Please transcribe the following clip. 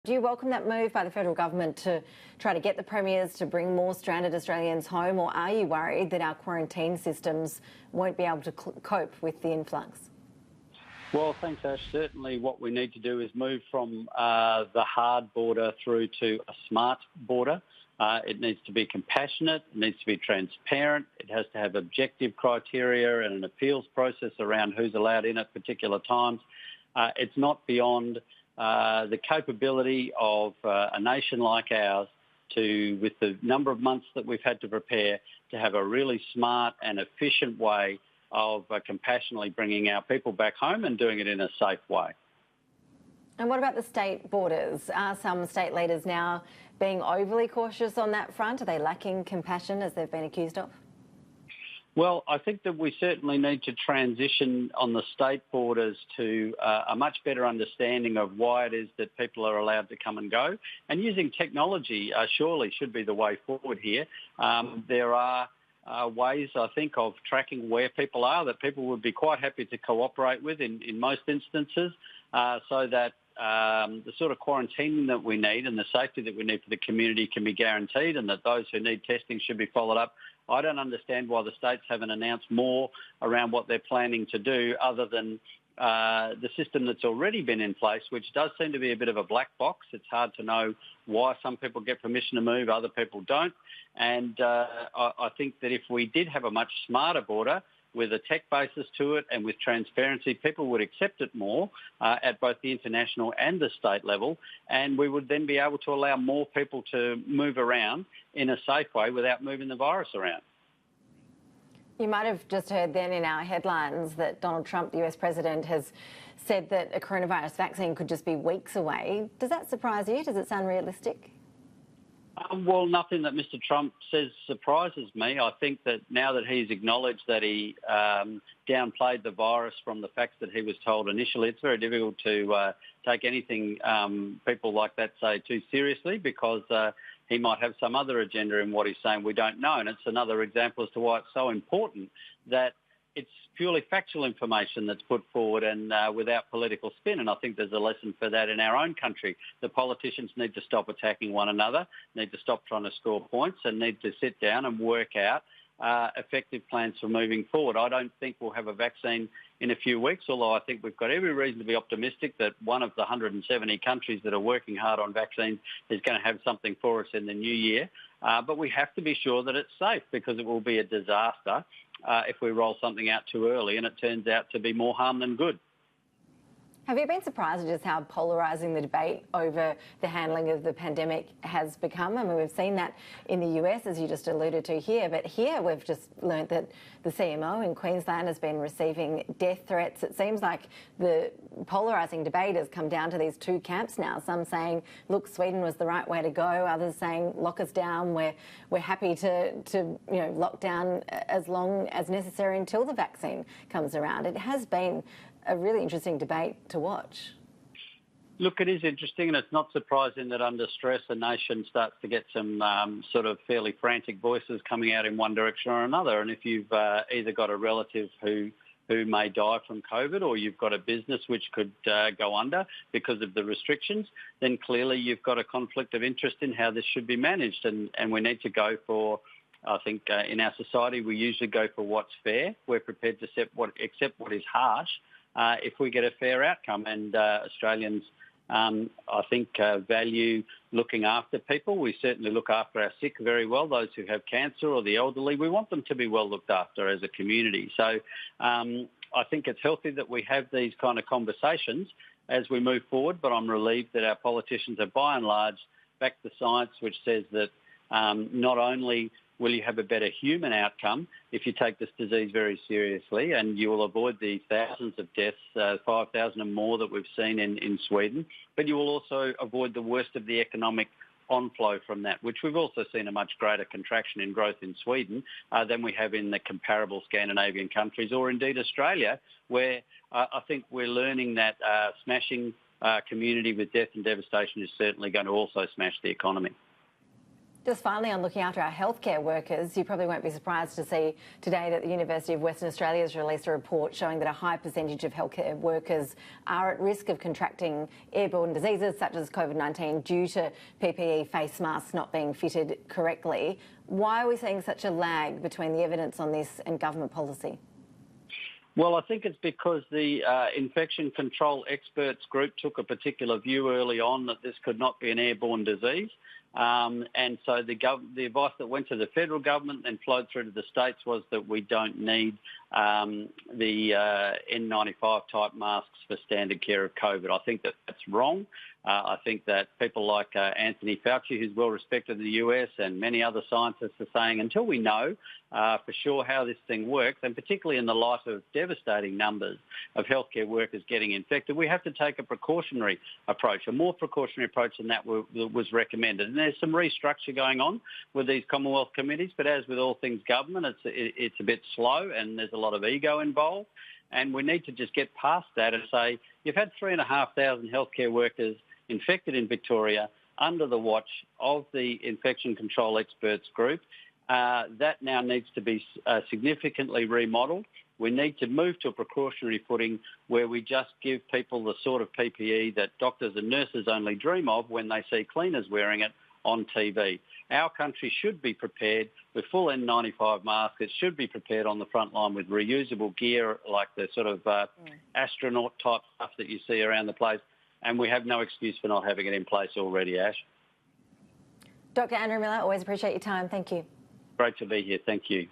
Do you welcome that move by the federal government to try to get the premiers to bring more stranded Australians home, or are you worried that our quarantine systems won't be able to cope with the influx? Well, thanks, Ash. Certainly what we need to do is move from the hard border through to a smart border. It needs to be compassionate, it needs to be transparent, it has to have objective criteria and an appeals process around who's allowed in at particular times. It's not beyond the capability of a nation like ours to, with the number of months that we've had to prepare, to have a really smart and efficient way of compassionately bringing our people back home and doing it in a safe way. And what about the state borders? Are some state leaders now being overly cautious on that front? Are they lacking compassion, as they've been accused of? Well, I think that we certainly need to transition on the state borders to a much better understanding of why it is that people are allowed to come and go. And using technology surely should be the way forward here. There are ways, I think, of tracking where people are that people would be quite happy to cooperate with in most instances, so that the sort of quarantining that we need and the safety that we need for the community can be guaranteed, and that those who need testing should be followed up. I don't understand why the states haven't announced more around what they're planning to do, other than the system that's already been in place, which does seem to be a bit of a black box. It's hard to know why some people get permission to move, other people don't. And I think that if we did have a much smarter border with a tech basis to it and with transparency, people would accept it more at both the international and the state level, and we would then be able to allow more people to move around in a safe way without moving the virus around. You might have just heard then in our headlines that Donald Trump, the US president, has said that a coronavirus vaccine could just be weeks away. Does that surprise you? Does it sound realistic? Well, nothing that Mr. Trump says surprises me. I think that now that he's acknowledged that he downplayed the virus from the facts that he was told initially, it's very difficult to take anything people like that say too seriously, because he might have some other agenda in what he's saying we don't know. And it's another example as to why it's so important that it's purely factual information that's put forward and without political spin. And I think there's a lesson for that in our own country. The politicians need to stop attacking one another, need to stop trying to score points, and need to sit down and work out effective plans for moving forward. I don't think we'll have a vaccine in a few weeks, although I think we've got every reason to be optimistic that one of the 170 countries that are working hard on vaccines is going to have something for us in the new year. But we have to be sure that it's safe, because it will be a disaster if we roll something out too early and it turns out to be more harm than good. Have you been surprised at just how polarising the debate over the handling of the pandemic has become? I mean, we've seen that in the US, as you just alluded to here, but here we've just learnt that the CMO in Queensland has been receiving death threats. It seems like the polarising debate has come down to these two camps now. Some saying, look, Sweden was the right way to go. Others saying, lock us down. We're happy to lock down as long as necessary until the vaccine comes around. It has been a really interesting debate to watch. Look, it is interesting, and it's not surprising that under stress a nation starts to get some sort of fairly frantic voices coming out in one direction or another. And if you've either got a relative who may die from COVID, or you've got a business which could go under because of the restrictions, then clearly you've got a conflict of interest in how this should be managed. And we need to go for, I think in our society we usually go for what's fair. We're prepared to accept what is harsh if we get a fair outcome. And Australians, I think, value looking after people. We certainly look after our sick very well, those who have cancer or the elderly. We want them to be well looked after as a community. So I think it's healthy that we have these kind of conversations as we move forward, but I'm relieved that our politicians have by and large backed the science, which says that not only will you have a better human outcome if you take this disease very seriously, and you will avoid the thousands of deaths, 5,000 and more that we've seen in Sweden, but you will also avoid the worst of the economic onflow from that, which we've also seen a much greater contraction in growth in Sweden than we have in the comparable Scandinavian countries, or indeed Australia, where I think we're learning that smashing community with death and devastation is certainly going to also smash the economy. Just finally, on looking after our healthcare workers, you probably won't be surprised to see today that the University of Western Australia has released a report showing that a high percentage of healthcare workers are at risk of contracting airborne diseases such as COVID-19 due to PPE face masks not being fitted correctly. Why are we seeing such a lag between the evidence on this and government policy? Well, I think it's because the infection control experts group took a particular view early on that this could not be an airborne disease. And so the advice that went to the federal government and flowed through to the states was that we don't need the N95 type masks for standard care of COVID. I think that that's wrong. I think that people like Anthony Fauci, who's well respected in the US, and many other scientists are saying until we know for sure how this thing works, and particularly in the light of devastating numbers of healthcare workers getting infected, we have to take a precautionary approach, a more precautionary approach than that was recommended. And there's some restructure going on with these Commonwealth committees, but as with all things government, it's a bit slow and there's a lot of ego involved. And we need to just get past that and say, you've had 3,500 healthcare workers infected in Victoria under the watch of the infection control experts group. That now needs to be significantly remodelled. We need to move to a precautionary footing where we just give people the sort of PPE that doctors and nurses only dream of when they see cleaners wearing it on TV. Our country should be prepared with full N95 masks. It should be prepared on the front line with reusable gear like the sort of astronaut type stuff that you see around the place. And we have no excuse for not having it in place already, Ash. Dr. Andrew Miller, always appreciate your time. Thank you. Great to be here. Thank you.